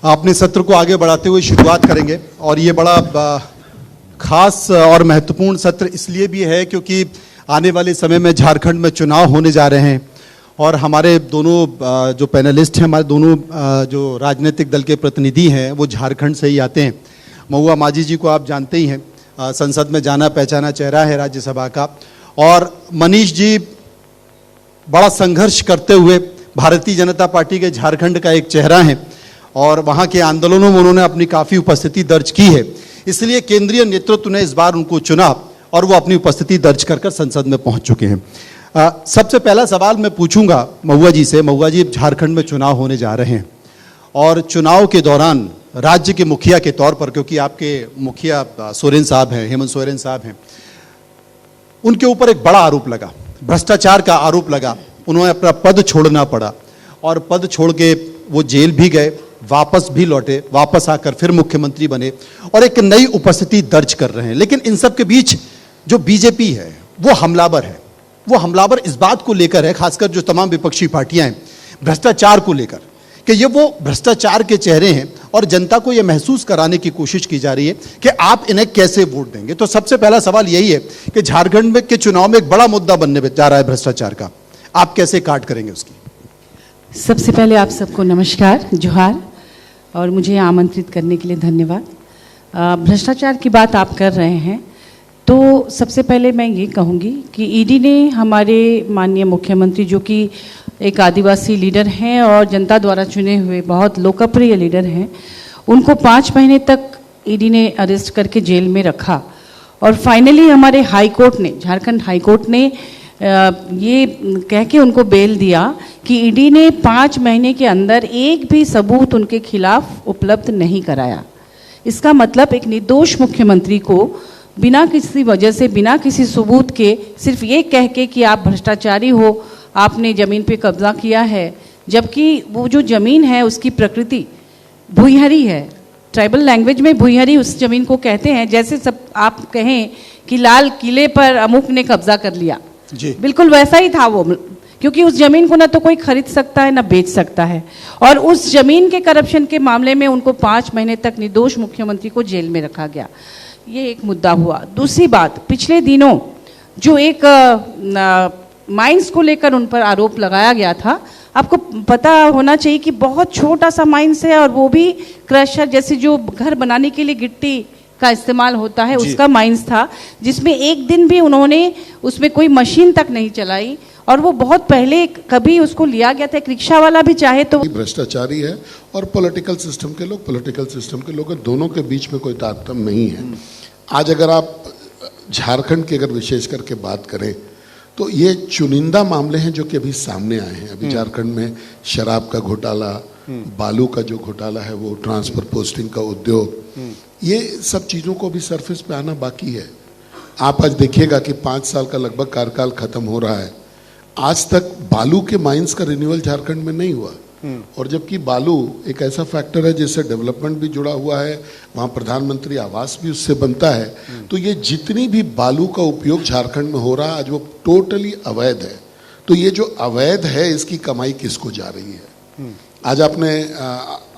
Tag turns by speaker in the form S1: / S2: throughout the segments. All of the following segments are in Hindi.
S1: अपने सत्र को आगे बढ़ाते हुए शुरुआत करेंगे और ये बड़ा खास और महत्वपूर्ण सत्र इसलिए भी है क्योंकि आने वाले समय में झारखंड में चुनाव होने जा रहे हैं और हमारे दोनों जो पैनलिस्ट हैं, हमारे दोनों जो राजनीतिक दल के प्रतिनिधि हैं वो झारखंड से ही आते हैं। महुआ माझी जी को आप जानते ही हैं, संसद में जाना पहचाना चेहरा है राज्यसभा का, और मनीष जी बड़ा संघर्ष करते हुए भारतीय जनता पार्टी के झारखंड का एक चेहरा है और वहाँ के आंदोलनों में उन्होंने अपनी काफ़ी उपस्थिति दर्ज की है। इसलिए केंद्रीय नेतृत्व ने इस बार उनको चुना और वो अपनी उपस्थिति दर्ज कर संसद में पहुँच चुके हैं। सबसे पहला सवाल मैं पूछूंगा महुआ जी से। महुआ जी, झारखंड में चुनाव होने जा रहे हैं और चुनाव के दौरान राज्य के मुखिया के तौर पर, क्योंकि आपके मुखिया सोरेन साहब हैं, हेमंत सोरेन साहब हैं, उनके ऊपर एक बड़ा आरोप लगा, भ्रष्टाचार का आरोप लगा। उन्होंने अपना पद छोड़ना पड़ा और पद छोड़ के वो जेल भी गए, वापस भी लौटे, वापस आकर फिर मुख्यमंत्री बने और एक नई उपस्थिति दर्ज कर रहे हैं। लेकिन इन सब के बीच जो बीजेपी है वो हमलावर है। वो हमलावर इस बात को लेकर है, खासकर जो तमाम विपक्षी पार्टियां हैं, भ्रष्टाचार को लेकर, कि ये वो भ्रष्टाचार के चेहरे हैं और जनता को ये महसूस कराने की कोशिश की जा रही है कि आप इन्हें कैसे वोट देंगे। तो सबसे पहला सवाल यही है कि झारखंड में के चुनाव में एक बड़ा मुद्दा बनने जा रहा है भ्रष्टाचार का, आप कैसे काट करेंगे उसकी?
S2: सबसे पहले आप सबको नमस्कार, जोहार, और मुझे आमंत्रित करने के लिए धन्यवाद। भ्रष्टाचार की बात आप कर रहे हैं तो सबसे पहले मैं ये कहूँगी कि ईडी ने हमारे माननीय मुख्यमंत्री, जो कि एक आदिवासी लीडर हैं और जनता द्वारा चुने हुए बहुत लोकप्रिय लीडर हैं, उनको 5 महीने तक ईडी ने अरेस्ट करके जेल में रखा और फाइनली हमारे हाई कोर्ट ने, झारखंड हाई कोर्ट ने ये कह के उनको बेल दिया कि ईडी ने 5 महीने के अंदर एक भी सबूत उनके खिलाफ उपलब्ध नहीं कराया। इसका मतलब एक निर्दोष मुख्यमंत्री को बिना किसी वजह से, बिना किसी सबूत के, सिर्फ ये कह के कि आप भ्रष्टाचारी हो, आपने ज़मीन पे कब्जा किया है, जबकि वो जो ज़मीन है उसकी प्रकृति भुईहरी है। ट्राइबल लैंग्वेज में भुईहरी उस ज़मीन को कहते हैं। जैसे सब आप कहें कि लाल किले पर अमुक ने कब्जा कर लिया, बिल्कुल वैसा ही था वो, क्योंकि उस ज़मीन को ना तो कोई खरीद सकता है ना बेच सकता है। और उस ज़मीन के करप्शन के मामले में उनको 5 महीने तक निर्दोष मुख्यमंत्री को जेल में रखा गया। ये एक मुद्दा हुआ। दूसरी बात, पिछले दिनों जो एक माइंस को लेकर उन पर आरोप लगाया गया था, आपको पता होना चाहिए कि बहुत छोटा सा माइंस है और वो भी क्रशर, जैसे जो घर बनाने के लिए गिट्टी का इस्तेमाल होता है उसका माइंस था, जिसमें एक दिन भी उन्होंने उसमें कोई मशीन तक नहीं चलाई और वो बहुत पहले कभी उसको लिया गया था। एक रिक्शा वाला भी चाहे तो
S3: भ्रष्टाचारी है और पॉलिटिकल सिस्टम के लोग दोनों के बीच में कोई तारतम्य नहीं है। आज अगर आप झारखंड की अगर विशेष करके बात करें तो ये चुनिंदा मामले हैं जो कि अभी सामने आए हैं। अभी झारखंड में शराब का घोटाला, बालू का जो घोटाला है, वो ट्रांसफर पोस्टिंग का उद्योग, ये सब चीज़ों को भी सरफेस पे आना बाकी है। आप आज देखिएगा कि 5 साल का लगभग कार्यकाल खत्म हो रहा है, आज तक बालू के माइंस का रिन्यूअल झारखंड में नहीं हुआ। और जबकि बालू एक ऐसा फैक्टर है जिससे डेवलपमेंट भी जुड़ा हुआ है, वहाँ प्रधानमंत्री आवास भी उससे बनता है। तो ये जितनी भी बालू का उपयोग झारखंड में हो रहा है आज वो टोटली अवैध है। तो ये जो अवैध है इसकी कमाई किसको जा रही है? आज आपने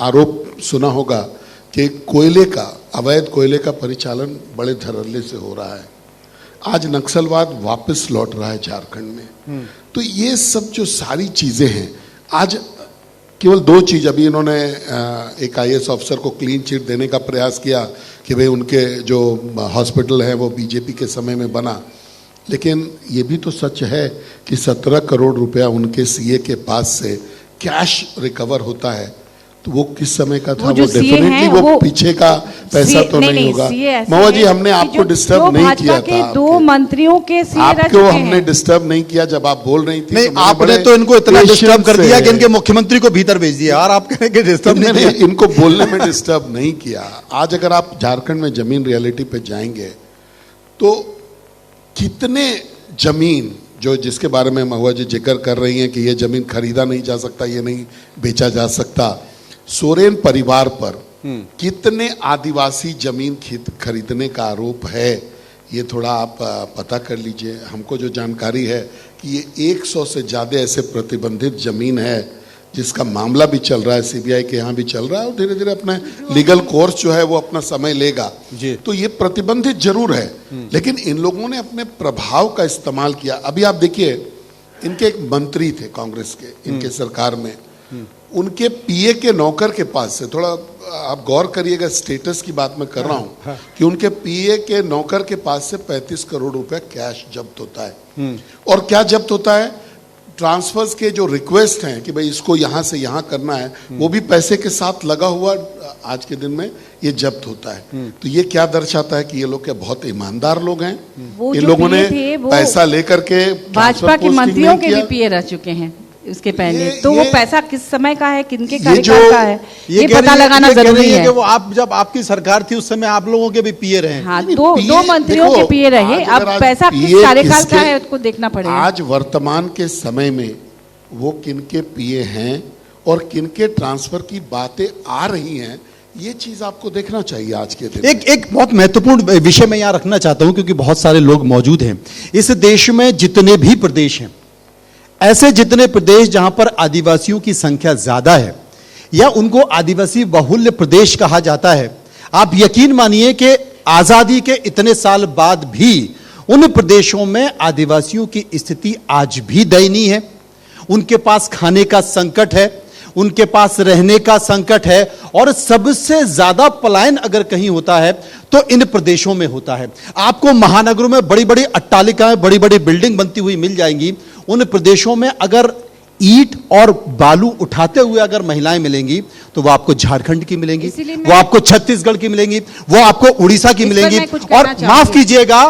S3: आरोप सुना होगा कि कोयले का, अवैध कोयले का परिचालन बड़े धड़ल्ले से हो रहा है। आज नक्सलवाद वापस लौट रहा है झारखंड में। तो ये सब जो सारी चीज़ें हैं, आज केवल 2 चीज़, अभी इन्होंने एक IAS ऑफिसर को क्लीन चिट देने का प्रयास किया कि भाई उनके जो हॉस्पिटल है वो बीजेपी के समय में बना, लेकिन ये भी तो सच है कि 17 करोड़ रुपया उनके CA के पास से कैश रिकवर होता है। तो वो किस समय का था? वो डेफिनेटली वो पीछे का पैसा तो नहीं होगा। महुआ जी, हमने आपको डिस्टर्ब नहीं किया था।
S2: 2 मंत्रियों के
S3: आपको हमने डिस्टर्ब नहीं किया जब आप बोल रही थी।
S1: नहीं, आपने तो इनको इतना डिस्टर्ब कर दिया कि इनके मुख्यमंत्री को भीतर भेज दिया और आप कहें कि डिस्टर्ब नहीं किया।
S3: इनको बोलने में डिस्टर्ब नहीं किया। आज अगर आप झारखंड में जमीन रियलिटी पे जाएंगे तो कितने जमीन जो जिसके बारे में महुआ जी जिक्र कर रही हैं कि ये जमीन खरीदा नहीं जा सकता, ये नहीं बेचा जा सकता, सोरेन परिवार पर कितने आदिवासी जमीन खरीदने का आरोप है, ये थोड़ा आप पता कर लीजिए। हमको जो जानकारी है कि ये 100 से ज़्यादा ऐसे प्रतिबंधित जमीन है जिसका मामला भी चल रहा है, सीबीआई के यहाँ भी चल रहा है, और धीरे धीरे अपने लीगल कोर्स जो है वो अपना समय लेगा
S1: जी।
S3: तो ये प्रतिबंधित जरूर है, लेकिन इन लोगों ने अपने प्रभाव का इस्तेमाल किया। अभी आप देखिए, इनके एक मंत्री थे कांग्रेस के, इनके सरकार में, उनके पीए के नौकर के पास से, थोड़ा आप गौर करिएगा, स्टेटस की बात मैं कर रहा हूं कि उनके पीए के नौकर के पास से 35 करोड़ रुपए कैश जब्त होता है। और क्या जब्त होता है? ट्रांसफर्स के जो रिक्वेस्ट हैं कि भाई इसको यहां से यहां करना है, वो भी पैसे के साथ लगा हुआ आज के दिन में ये जब्त होता है। तो ये क्या दर्शाता है कि ये लोग क्या बहुत ईमानदार लोग हैं? इन लोगों ने पैसा लेकर के
S2: भाजपा के मंत्रियों के भी पीए रह चुके हैं उसके पहले, तो वो पैसा किस समय का है, किनके कार्यकाल का है, ये पता लगाना जरूरी है।
S1: कि वो आप जब आपकी सरकार थी उस समय आप लोगों के भी पीए रहे।
S2: हाँ, दो मंत्रियों के पीए रहे। अब पैसा किस कार्यकाल का है उसको देखना पड़ेगा।
S3: आज वर्तमान के समय में वो किनके पीए हैं और किनके ट्रांसफर की बातें आ रही हैं, ये चीज आपको देखना चाहिए आज के दिन।
S1: एक बहुत महत्वपूर्ण विषय मैं यहां रखना चाहता हूं, क्योंकि बहुत सारे लोग मौजूद हैं इस देश में। जितने भी प्रदेश हैं, ऐसे जितने प्रदेश जहां पर आदिवासियों की संख्या ज्यादा है या उनको आदिवासी बहुल्य प्रदेश कहा जाता है, आप यकीन मानिए कि आजादी के इतने साल बाद भी उन प्रदेशों में आदिवासियों की स्थिति आज भी दयनीय है। उनके पास खाने का संकट है, उनके पास रहने का संकट है, और सबसे ज्यादा पलायन अगर कहीं होता है तो इन प्रदेशों में होता है। आपको महानगरों में बड़ी बड़ी अट्टालिकाएं, बड़ी बड़ी बिल्डिंग बनती हुई मिल जाएंगी। उन प्रदेशों में अगर ईंट और बालू उठाते हुए अगर महिलाएं मिलेंगी तो वो आपको झारखंड की मिलेंगी, वो आपको छत्तीसगढ़ की मिलेंगी, वो आपको उड़ीसा की मिलेंगी। और माफ कीजिएगा,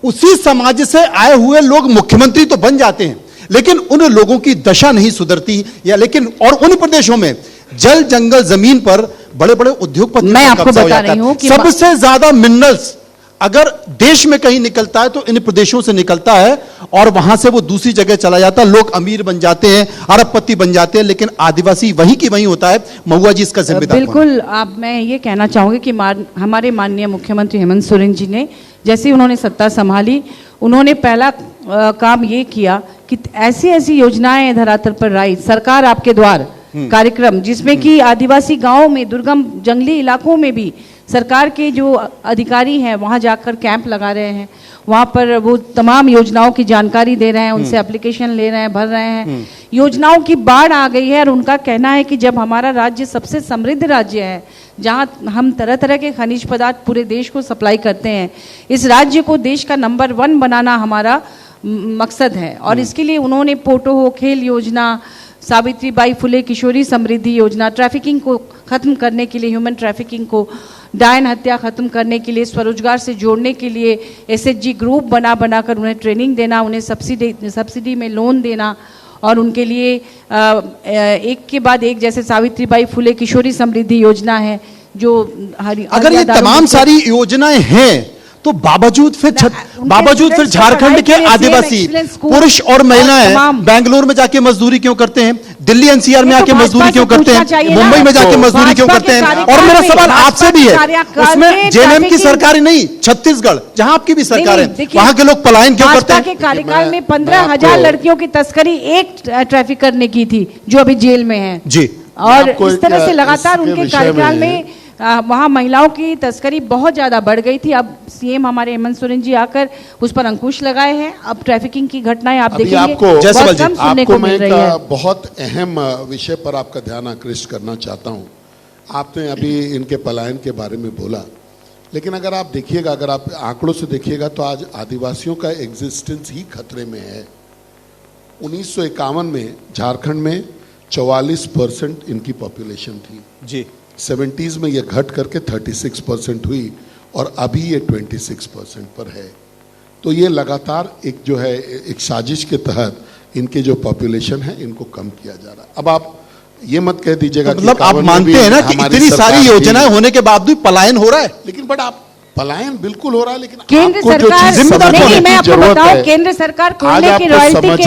S1: उसी समाज से आए हुए लोग मुख्यमंत्री तो बन जाते हैं, लेकिन उन लोगों की दशा नहीं सुधरती। या लेकिन और उन प्रदेशों में जल जंगल जमीन पर बड़े बड़े उद्योगपति,
S2: मैं आपको बता रही हूं कि
S1: सबसे ज्यादा मिनरल्स अगर देश में कहीं निकलता है तो इन प्रदेशों से निकलता है, और वहां से वो दूसरी जगह चला जाता है। लोग अमीर बन जाते हैं, अरबपति बन जाते हैं, लेकिन आदिवासी वहीं की वहीं होता है। महुआ जी इसका जिम्मेदार
S2: बिल्कुल। आप मैं ये कहना चाहूंगी कि हमारे माननीय मुख्यमंत्री हेमंत सोरेन जी ने जैसे ही उन्होंने सत्ता संभाली, उन्होंने पहला काम ये किया कि ऐसी ऐसी योजनाएं धरातल पर आई, सरकार आपके द्वार कार्यक्रम, जिसमें कि आदिवासी गांवों में, दुर्गम जंगली इलाकों में भी सरकार के जो अधिकारी हैं वहां जाकर कैंप लगा रहे हैं, वहां पर वो तमाम योजनाओं की जानकारी दे रहे हैं, उनसे एप्लीकेशन ले रहे हैं, भर रहे हैं। योजनाओं की बाढ़ आ गई है, और उनका कहना है कि जब हमारा राज्य सबसे समृद्ध राज्य है, जहां हम तरह तरह के खनिज पदार्थ पूरे देश को सप्लाई करते हैं, इस राज्य को देश का नंबर 1 बनाना हमारा मकसद है। और इसके लिए उन्होंने पोटो हो खेल योजना, सावित्रीबाई फुले किशोरी समृद्धि योजना, ट्रैफिकिंग को खत्म करने के लिए, ह्यूमन ट्रैफिकिंग को, डायन हत्या खत्म करने के लिए, स्वरोजगार से जोड़ने के लिए एसएचजी ग्रुप बनाकर उन्हें ट्रेनिंग देना, उन्हें सब्सिडी में लोन देना, और उनके लिए एक के बाद एक, जैसे सावित्रीबाई फुले किशोरी समृद्धि योजना है जो
S1: अगर ये तमाम सारी योजनाएं हैं तो बावजूद फिर झारखंड के आदिवासी पुरुष और महिलाएं बेंगलुरु में जाके मजदूरी क्यों करते हैं, दिल्ली एनसीआर में आके मजदूरी क्यों करते हैं, मुंबई में जाके मजदूरी क्यों करते हैं? और मेरा सवाल आपसे भी है, उसमें जेएमएम की सरकार नहीं, छत्तीसगढ़ जहां आपकी भी सरकार है, वहां के लोग पलायन क्यों करते हैं?
S2: के कार्यकाल में 15,000 लड़कियों की तस्करी एक ट्रैफिक करने की थी, जो अभी जेल में है
S1: जी।
S2: और इस तरह से लगातार उनके कार्यकाल में वहाँ महिलाओं की तस्करी बहुत ज्यादा बढ़ गई थी। अब सीएम हमारे हेमंत सोरेन जी आकर उस पर अंकुश लगाए हैं। अब ट्रैफिकिंग की घटनाएं आप देखेंगे बहुत कम सुनने को मिल रही है।
S3: आपको मैं बहुत अहम विषय पर आपका ध्यान आकृष्ट करना चाहता हूँ। आपने अभी इनके पलायन के बारे में बोला, लेकिन अगर आप देखिएगा, अगर आप आंकड़ों से देखिएगा तो आज आदिवासियों का एग्जिस्टेंस ही खतरे में है। 1951 में झारखंड में 44% इनकी पॉपुलेशन थी जी। 70s में ये घट करके 36% हुई और अभी ये 26% पर है। तो ये लगातार एक जो है एक साजिश के तहत इनके जो पॉपुलेशन है इनको कम किया जा रहा है। अब आप ये मत कह दीजिएगा,
S1: मतलब आप मानते हैं ना कि इतनी सारी योजनाएं होने के बावजूद पलायन हो रहा है,
S3: लेकिन बट आप पलायन बिल्कुल हो रहा है, लेकिन
S2: केंद्र सरकार नहीं, मैं आपको बताऊं, केंद्र सरकार कोयले की रॉयल्टी के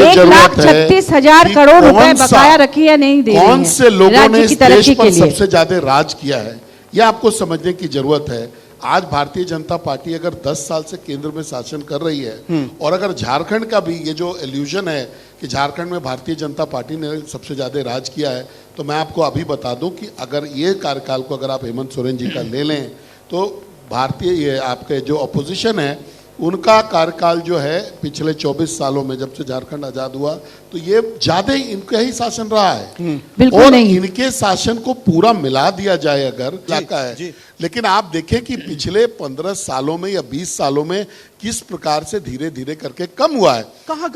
S2: 1,36,000 करोड़ रुपए बकाया रखी है, नहीं दे रही है।
S3: कौन से लोगों ने इस देश पर सबसे ज्यादा राज किया है, यह आपको समझने की जरूरत है। आज भारतीय जनता पार्टी अगर 10 साल से केंद्र में शासन कर रही है और अगर झारखंड का भी ये जो इल्यूजन है कि झारखंड में भारतीय जनता पार्टी ने सबसे ज्यादा राज किया है, तो मैं आपको अभी बता दूं कि अगर ये कार्यकाल को अगर आप हेमंत सोरेन जी का ले लें तो भारतीय ये आपके जो अपोजिशन है उनका कार्यकाल जो है पिछले 24 सालों में जब से झारखंड आजाद हुआ तो ये ज्यादा इनका ही शासन रहा है।
S2: बिल्कुल
S3: और
S2: नहीं।
S3: इनके शासन को पूरा मिला दिया जाए अगर इलाका है, लेकिन आप देखें कि पिछले 15 सालों में या 20 सालों में किस प्रकार से धीरे धीरे करके कम हुआ है।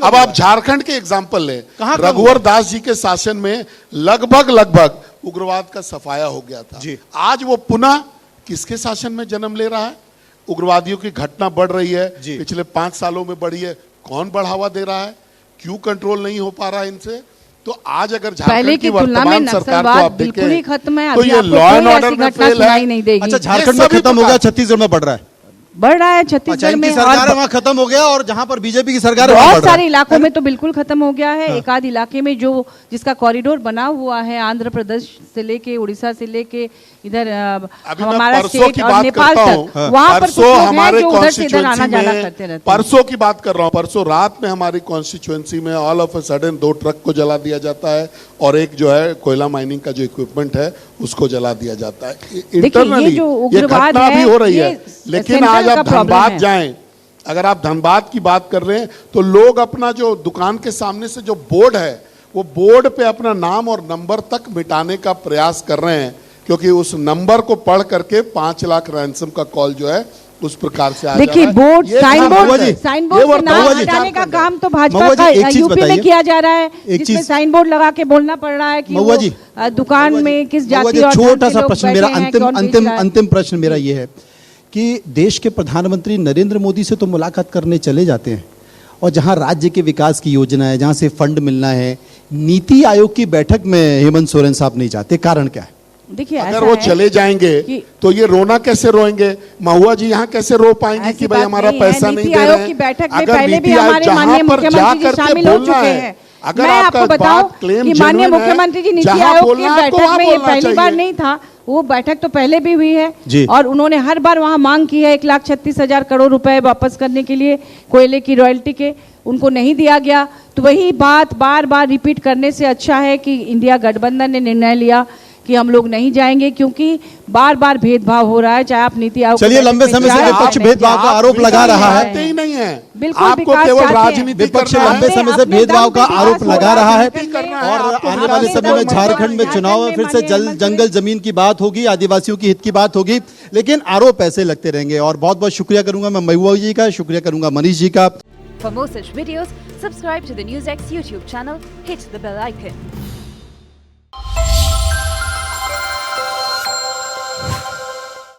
S3: अब आप झारखंड के एग्जाम्पल लें, रघुवर दास जी के शासन में लगभग उग्रवाद का सफाया हो गया था। आज वो पुनः किसके शासन में जन्म ले रहा है? उग्रवादियों की घटना बढ़ रही है, पिछले 5 सालों में बढ़ी है। कौन बढ़ावा दे रहा है? क्यों कंट्रोल नहीं हो पा रहा है इनसे? तो आज अगर झारखंड की वर्तमान सरकार को आप
S2: बिल्कुल ही खत्म है,
S3: तो
S2: अभी
S3: ये
S2: आपको
S3: लॉ एंड
S2: कोई
S3: ऑर्डर
S2: ऐसी
S3: में
S2: घटना
S3: फेल
S2: सुनाई
S3: है।
S2: नहीं देगी।
S1: अच्छा, झारखंड में
S3: सभी
S1: खत्म हो गया,
S3: प्रकार-
S1: छत्तीसगढ़ में बढ़ रहा है।
S2: बढ़ रहा है
S1: अच्छा,
S2: छत्तीसगढ़
S1: इनकी
S2: में,
S1: सरकार है
S2: और
S1: वहां खत्म हो गया और जहां पर बीजेपी की सरकार है वहां
S2: बहुत
S1: बढ़ रहा
S2: सारे
S1: है।
S2: इलाकों में तो बिल्कुल खत्म हो गया है। एक आध इलाके में जो जिसका कॉरिडोर बना हुआ है आंध्र प्रदेश से लेके उड़ीसा से लेके इधर
S3: अभी मैं
S2: हमारा
S3: परसों
S2: स्टेट
S3: की
S2: और
S3: बात
S2: नेपाल
S3: करता
S2: तक,
S3: हूं।
S2: वहां पर कुछ
S3: परसों
S2: लोग हैं
S3: हमारे
S2: जो उधर से इधर आना जाना
S3: कॉन्स्टिट्यूएंसी
S2: करते रहते
S3: में,
S2: हैं।
S3: परसों की बात कर रहा हूं, परसों रात में हमारी कॉन्स्टिट्यूएंसी में all of a sudden 2 truck को जला दिया जाता है और एक जो है कोयला माइनिंग का जो इक्विपमेंट है उसको जला दिया जाता है। इंटरनली
S2: जो
S3: ये
S2: उग्रवाद
S3: घटना
S2: है,
S3: भी हो रही
S2: ये
S3: है। लेकिन
S2: सेंट्रल
S3: आज
S2: का
S3: आप
S2: प्रॉब्लम
S3: धनबाद
S2: है।
S3: जाएं, अगर आप धनबाद की बात कर रहे हैं तो लोग अपना जो दुकान के सामने से जो बोर्ड है वो बोर्ड पे अपना नाम और नंबर तक मिटाने का प्रयास कर रहे हैं, क्योंकि उस नंबर को पढ़ करके 5 लाख रैंसम का कॉल जो है उस प्रकार से आ
S2: देखिए, बोर्ड साइन बोर्ड से नाम हटाने का काम तो भाजपा का यूपी में किया जा रहा है, जिसमें साइन बोर्ड लगा के बोलना पड़ रहा है कि वो दुकान में किस जाति और
S1: छोटा सा प्रश्न मेरा, अंतिम प्रश्न मेरा ये है कि देश के प्रधानमंत्री नरेंद्र मोदी से तो मुलाकात करने चले जाते हैं और जहां राज्य के विकास की योजना है, जहां से फंड मिलना है, नीति आयोग की बैठक में हेमंत सोरेन साहब नहीं जाते, कारण क्या है?
S2: देखिए,
S3: अगर वो चले जाएंगे तो ये रोना कैसे रोएंगे? महुआ जी यहाँ कैसे रो पाएंगे कि भाई हमारा पैसा नहीं दे रहे हैं?
S2: नीति आयोग की बैठक में पहले भी हमारे माननीय मुख्यमंत्री जी शामिल हो चुके हैं।
S3: अगर
S2: मैं आपको बताऊं कि माननीय मुख्यमंत्री जी नीति आयोग की बैठक में ये पहली बार नहीं था, वो बैठक तो पहले भी हुई है और उन्होंने हर बार वहां मांग की है 1,36,000 करोड़ रुपए वापस करने के लिए कोयले की रॉयल्टी के, उनको नहीं दिया गया। तो वही बात बार बार रिपीट करने से अच्छा है कि इंडिया गठबंधन ने निर्णय लिया कि हम लोग नहीं जाएंगे, क्योंकि बार बार भेदभाव हो रहा है। चाहे आप नीति आयोग,
S1: चलिए, लंबे समय से विपक्ष भेदभाव का आरोप लगा रहा है।
S3: ही नहीं है,
S2: बिल्कुल
S3: आपको केवल राजनीति
S1: विपक्ष लंबे समय से भेदभाव का आरोप लगा रहा है और आने वाले समय में झारखंड में चुनाव में फिर से जंगल जमीन की बात होगी, आदिवासियों की हित की बात होगी, लेकिन आरोप ऐसे लगते रहेंगे। और बहुत बहुत शुक्रिया करूंगा मैं महुआ जी का, शुक्रिया करूंगा मनीष जी का।
S4: For more such videos, subscribe to the NewsX YouTube channel, hit the bell icon.